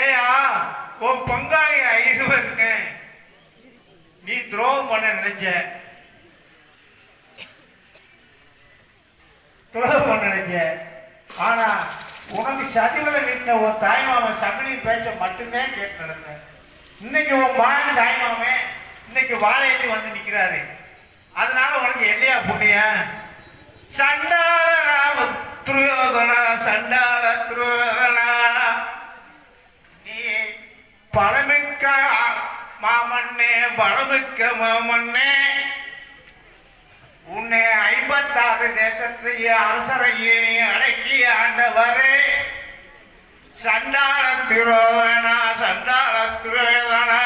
ஏயா உன் பங்காளி 20 நீ துரோகம் பண்ண நினைச்ச, ஆனா உனக்கு சதிவலை வீட்டுல ஒரு தாய்மாமன் சகனி பேச்ச மட்டுமே கேட்டு நடந்த. இன்னைக்கு உன் மகன் தாய்மாமே இன்னைக்கு வாழையிட்டு வந்து நிக்கிறாரு. அதனால உனக்கு இல்லையா புண்ணியா? சண்டால துரியோதனா, சண்டால துரியோதனா, நீ பழமிக்க மாமன்னே, பழமிக்க மாமன்னே, உன்னை 56 தேசத்தையே அரசரையே அடக்கி ஆண்டவரே, சண்டால துரியோதனா, சண்டால துரியோதனா,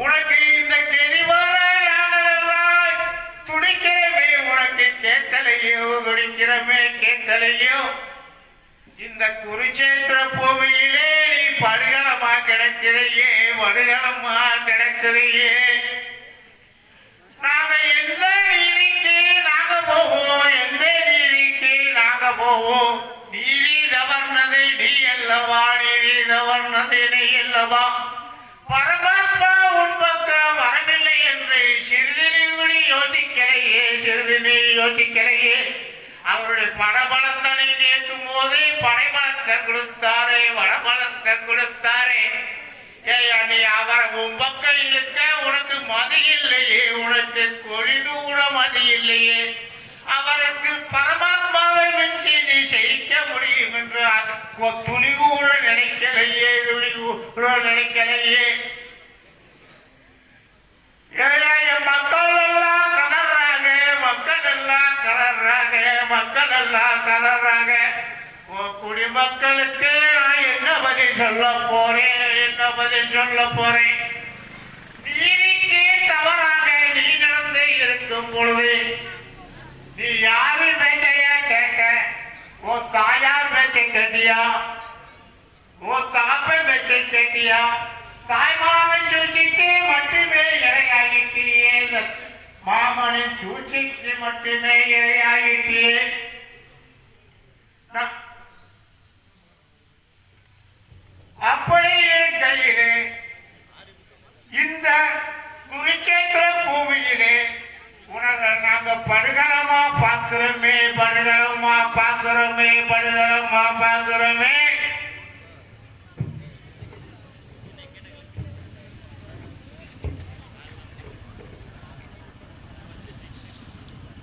உனக்கு இந்த கெதிவார நாங்களெல்லாம் துடிக்கிறமே, உனக்கு கேட்கலையோ, துடிக்கிறமே கேட்கலையோ, இந்த குருச்சேத்திர பூமியிலே நீ படுகளமா கிடக்கிறையே, படுகளமா கிடக்கிறையே. நாங்க எந்த நீதிக்கு நாங்க போவோம், எந்த நீதிக்கு நாங்க போவோம். நீதி தவறுனது நீ அல்லவா, நீதி தவறுனது நீ அல்லவா. பரமாத்மா உன் பக்கம் வரவில்லை என்று சிறிது நீ யோசிக்கலையே, சிறிது நீ யோசிக்கலையே. அவருடைய படபலத்தனை நேற்றும் போதே படைபலத்தை கொடுத்தாரே, வடபலத்தை கொடுத்தாரே. ஏயா நீ அவரை உன் பக்கம் இருக்க உனக்கு மதி இல்லையே, உனக்கு கொடிது கூட மதி இல்லையே. அவருக்கு பரமாத்மாவை மிஞ்சி நீ செய்ய முடியும் என்று துணிவு கூட நினைக்கலையே, துணிவு கூட நினைக்கலையே. மக்கள் எல்லாம் கலர்றாங்க, மக்கள் எல்லாம் கலர்றாங்க, மக்கள் எல்லாம் கலர்றாங்க. குடிமக்களுக்கு நான் என்ன பதில் சொல்ல போறேன், என்ன பதில் சொல்ல போறேன்? நீதிக்கு தவறாக நீ நடந்து இருக்கும் பொழுது நீ யாரு பேச்சைய கேட்க? உன் தாயார் பேச்சை கேட்டியா? உன் தாப்பை பேச்சை கேட்டியா? தாய்மாமன் சூழ்ச்சிக்கு மட்டுமே இரையாகிட்டியே, மாமனின் சூழ்ச்சிக்கு மட்டுமே இரையாகிட்டியே. அப்படி இருக்கையிலே இந்த குருச்சேத்திர பூமியிலே உனக்கு நாங்க படுகளமா பார்க்கிறோமே, படுகளமா பார்க்கிறோமே, படுகளமா பார்க்கிறோமே.